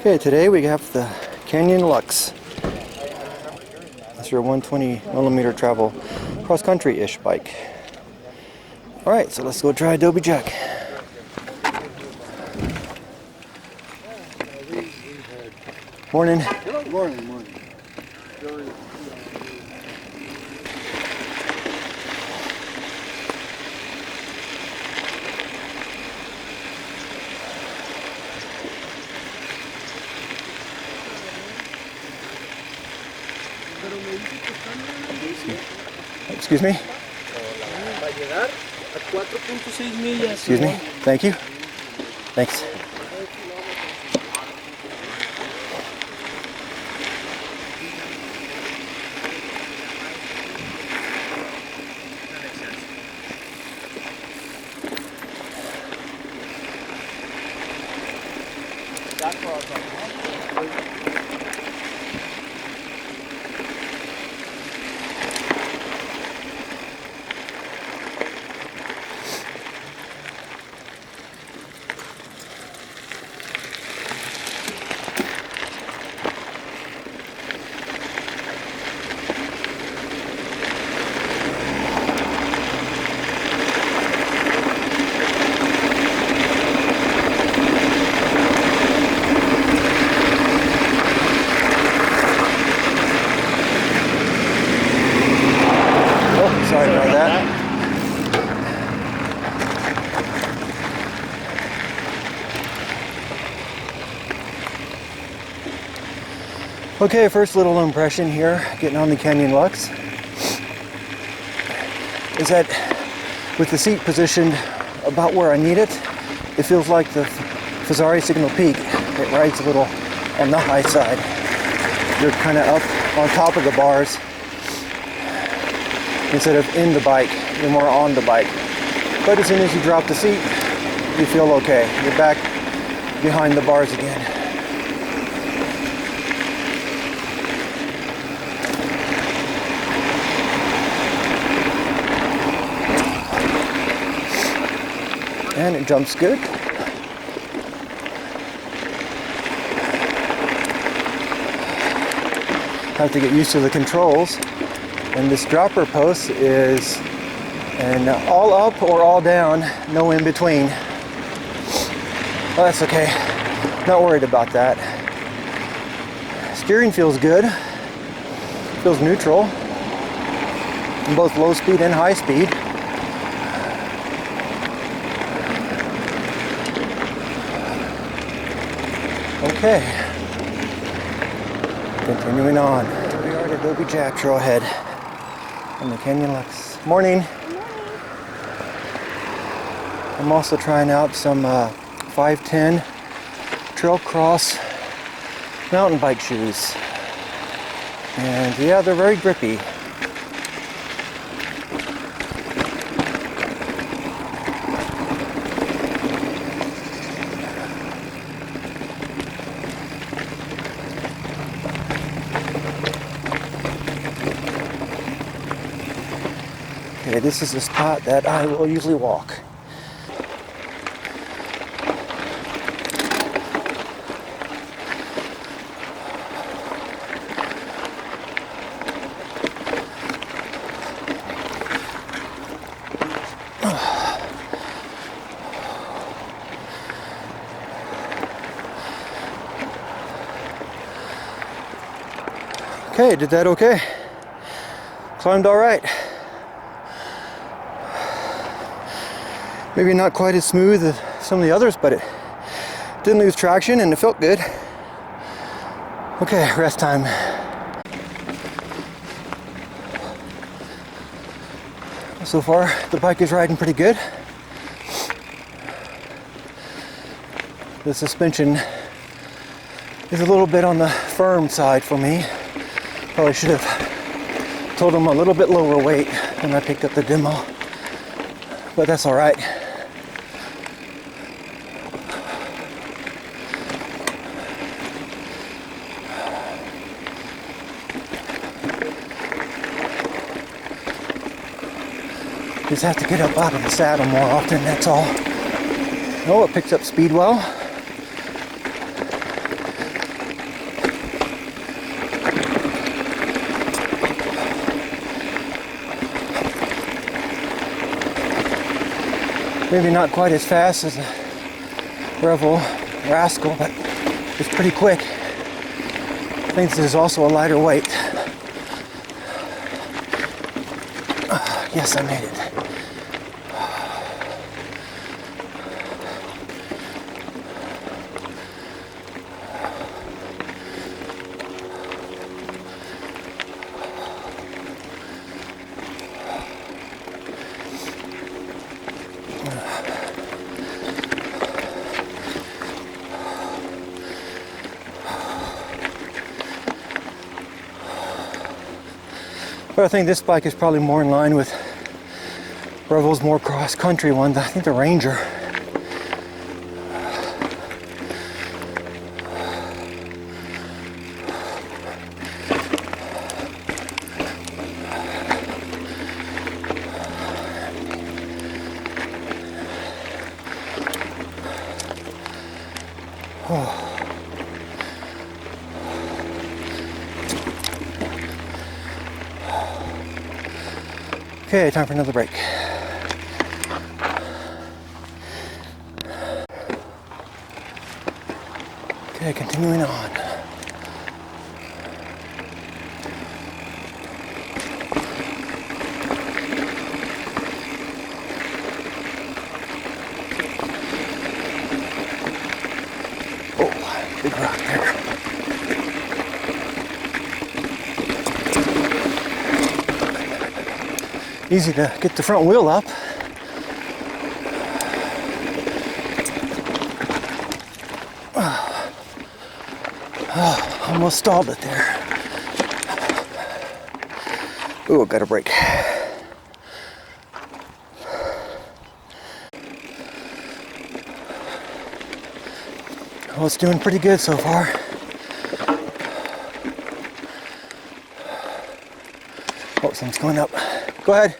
Okay, today we have the Canyon Lux. That's your 120 millimeter travel cross-country-ish bike. Alright, so let's go try Adobe Jack. Morning. Morning. Excuse me? Excuse me? Thank you. Thanks. Sorry about that. Okay, first little impression here, getting on the Canyon Lux, is that with the seat positioned about where I need it, it feels like the Fazari Signal Peak. It rides a little on the high side. You're kind of up on top of the bars. Instead of in the bike, you're more on the bike. But as soon as you drop the seat, you feel okay. You're back behind the bars again. And it jumps good. Have to get used to the controls. And this dropper post is an all up or all down, no in between. Well, that's okay. Not worried about that. Steering feels good. Feels neutral in both low speed and high speed. Okay. Continuing on. Here we are at Adobe Jack Trailhead. On the Canyon Lux. Morning. I'm also trying out some 510 Trail Cross mountain bike shoes. And yeah, they're very grippy. Okay, this is the spot that I will usually walk. Okay, did that okay. Climbed all right. Maybe not quite as smooth as some of the others, but it didn't lose traction and it felt good. Okay, rest time. So far, the bike is riding pretty good. The suspension is a little bit on the firm side for me. Probably should have told them a little bit lower weight when I picked up the demo, but that's all right. Just have to get up out of the saddle more often, that's all. Oh, it picks up speed well. Maybe not quite as fast as a Revel Rascal, but it's pretty quick. I think this is also a lighter weight. Yes, I made it. But I think this bike is probably more in line with Revel's more cross-country one. I think the Ranger. Okay, time for another break. Okay, continuing on. Oh, big rock there. Easy to get the front wheel up. Almost stalled it there. Ooh, got a break. Well, it's doing pretty good so far. Oh, something's going up. Go ahead.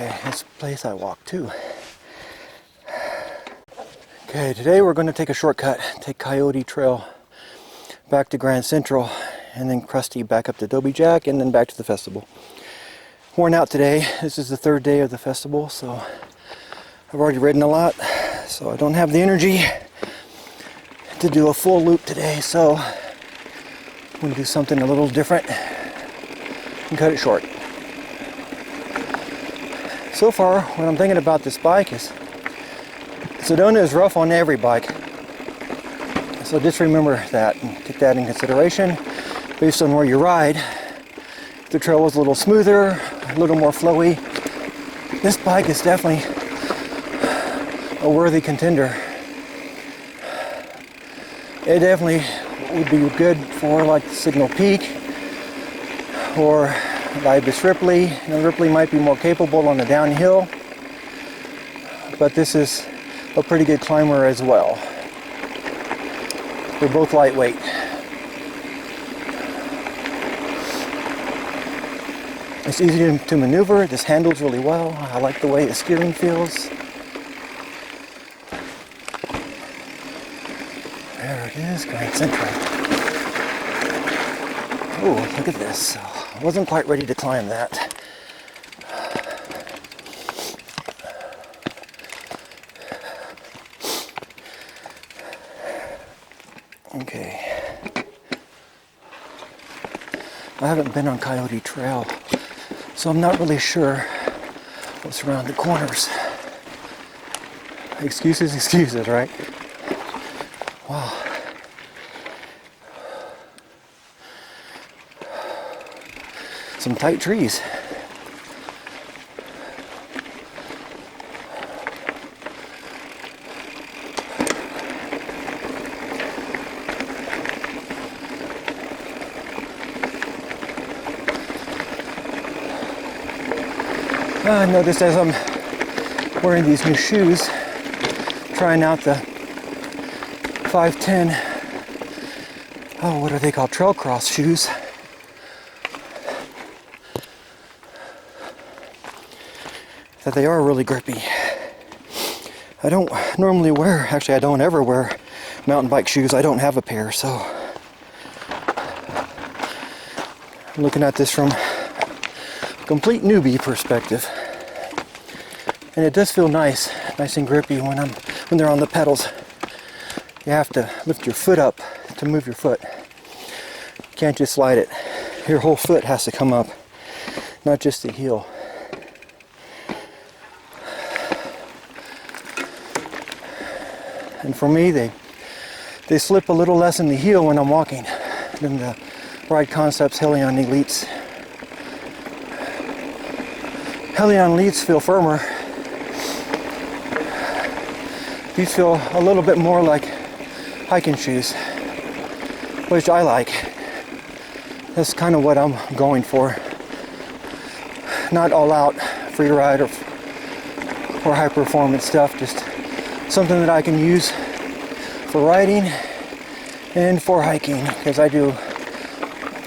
Okay, this place I walked to. Okay, today we're going to take a shortcut, take Coyote Trail back to Grand Central, and then Krusty back up to Dobie Jack, and then back to the festival. Worn out today. This is the third day of the festival, so I've already ridden a lot, so I don't have the energy to do a full loop today, so I'm going to do something a little different and cut it short. So far, what I'm thinking about this bike is Sedona is rough on every bike. So just remember that and take that in consideration based on where you ride. If the trail was a little smoother, a little more flowy, this bike is definitely a worthy contender. It definitely would be good for like Signal Peak or Ibis Ripley. Now, Ripley might be more capable on the downhill, but this is a pretty good climber as well. They're both lightweight. It's easy to maneuver. This handles really well. I like the way the steering feels. There it is, Grand Central. Oh, look at this. I wasn't quite ready to climb that. Okay. I haven't been on Coyote Trail, so I'm not really sure what's around the corners. Excuses, right? Wow. Some tight trees. I noticed as I'm wearing these new shoes, trying out the 510, oh, what are they called? Trail cross shoes. That they are really grippy. I don't normally wear, actually I don't ever wear mountain bike shoes. I don't have a pair, so I'm looking at this from a complete newbie perspective. And it does feel nice and grippy when they're on the pedals. You have to lift your foot up to move your foot. You can't just slide it. Your whole foot has to come up, not just the heel. And for me, they slip a little less in the heel when I'm walking than the Ride Concepts Helion Elites. Helion Elites feel firmer. These feel a little bit more like hiking shoes, which I like. That's kind of what I'm going for. Not all out free ride or high performance stuff, just something that I can use for riding and for hiking, because I do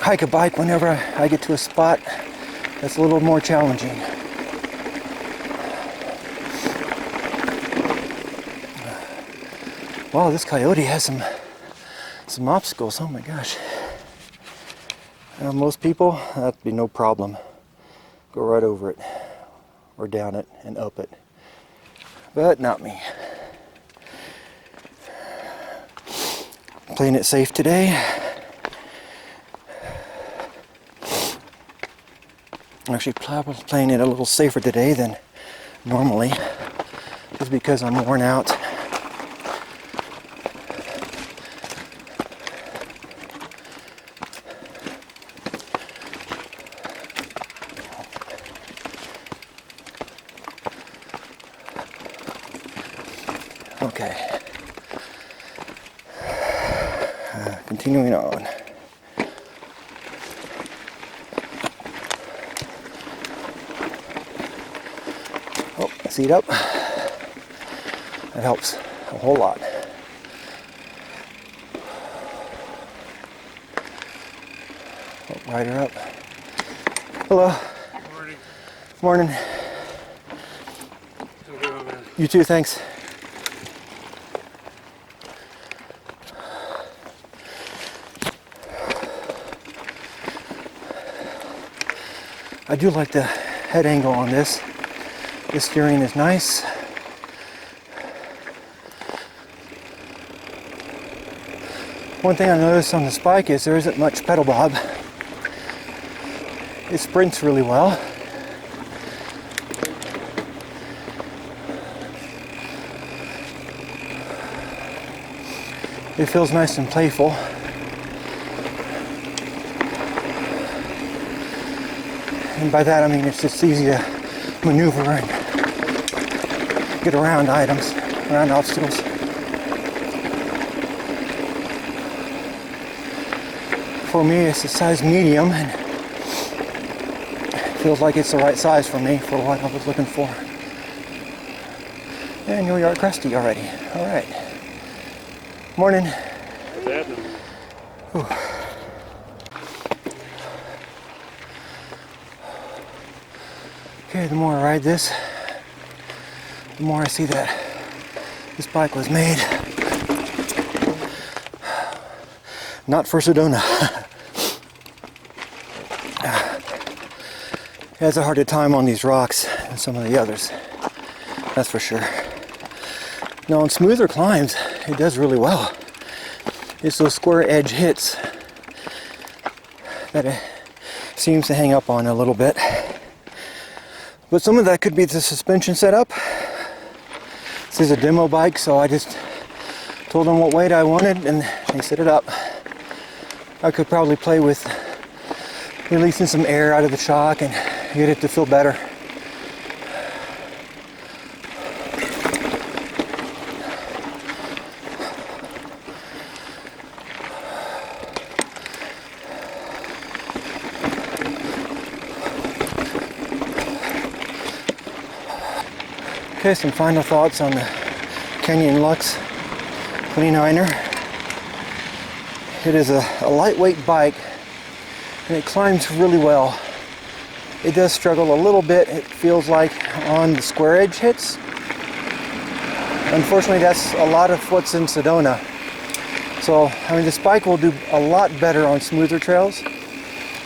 hike a bike whenever I get to a spot that's a little more challenging. Wow, this coyote has some obstacles. Oh my gosh. Most people, that'd be no problem. Go right over it, or down it, and up it. But not me. Playing it safe today. Actually, playing it a little safer today than normally, just because I'm worn out. Okay. Continuing on. Oh, seat up. That helps a whole lot. Oh, rider up. Hello. Morning. Morning. You too, thanks. I do like the head angle on this. The steering is nice. One thing I noticed on this bike is there isn't much pedal bob. It sprints really well. It feels nice and playful. And by that I mean it's just easy to maneuver and get around items, around obstacles. For me it's a size medium and it feels like it's the right size for me for what I was looking for. And here we are at Krusty already. Alright. Morning. Whew. Okay, the more I ride this, the more I see that this bike was made not for Sedona. It has a harder time on these rocks than some of the others, that's for sure. Now on smoother climbs, it does really well. It's those square edge hits that it seems to hang up on a little bit. But some of that could be the suspension setup. This is a demo bike, so I just told them what weight I wanted and they set it up. I could probably play with releasing some air out of the shock and get it to feel better. Okay, some final thoughts on the Canyon Lux 29er. It is a lightweight bike and it climbs really well. It does struggle a little bit, it feels like, on the square edge hits. Unfortunately, that's a lot of what's in Sedona. So, I mean, this bike will do a lot better on smoother trails,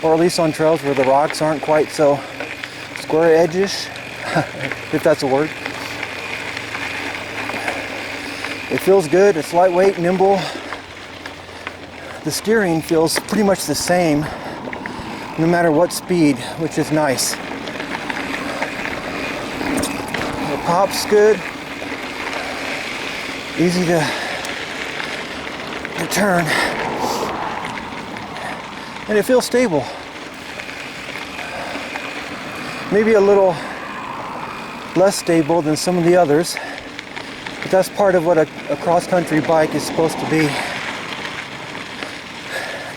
or at least on trails where the rocks aren't quite so square edge-ish, if that's a word. It feels good, it's lightweight, nimble. The steering feels pretty much the same no matter what speed, which is nice. The pop's good, easy to turn, and it feels stable. Maybe a little less stable than some of the others, but that's part of what a cross-country bike is supposed to be.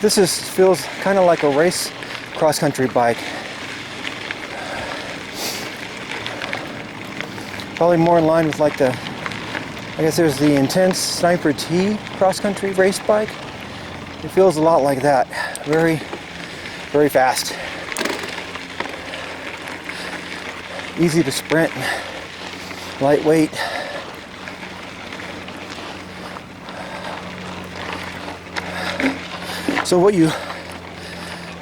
This feels kind of like a race cross-country bike. Probably more in line with like the, I guess there's the Intense Sniper T cross-country race bike. It feels a lot like that. Very, very fast. Easy to sprint. Lightweight. So what you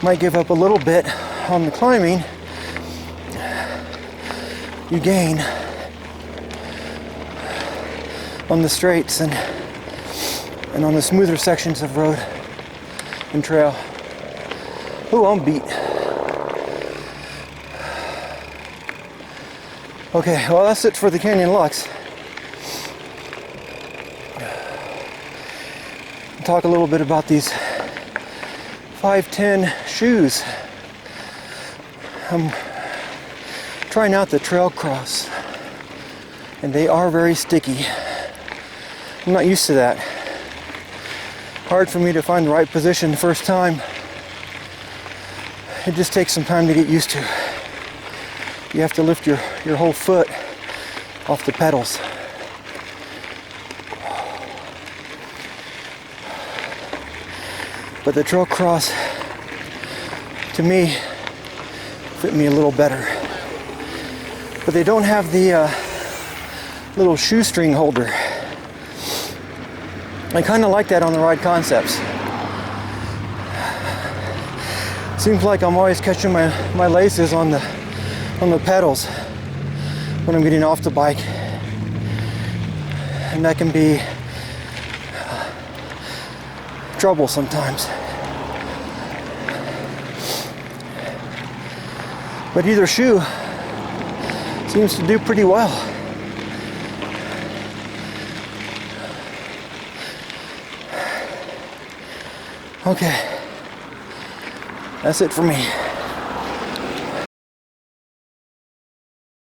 might give up a little bit on the climbing, you gain on the straights and on the smoother sections of road and trail. Ooh, I'm beat. Okay, well that's it for the Canyon Lux. Talk a little bit about these 510 shoes. I'm trying out the Trail Cross, and they are very sticky. I'm not used to that. Hard for me to find the right position the first time. It just takes some time to get used to. You have to lift your whole foot off the pedals. But the Trail Cross, to me, fit me a little better. But they don't have the little shoestring holder. I kind of like that on the Ride Concepts. Seems like I'm always catching my laces on the pedals when I'm getting off the bike, and that can be trouble sometimes. But either shoe seems to do pretty well. Okay, that's it for me.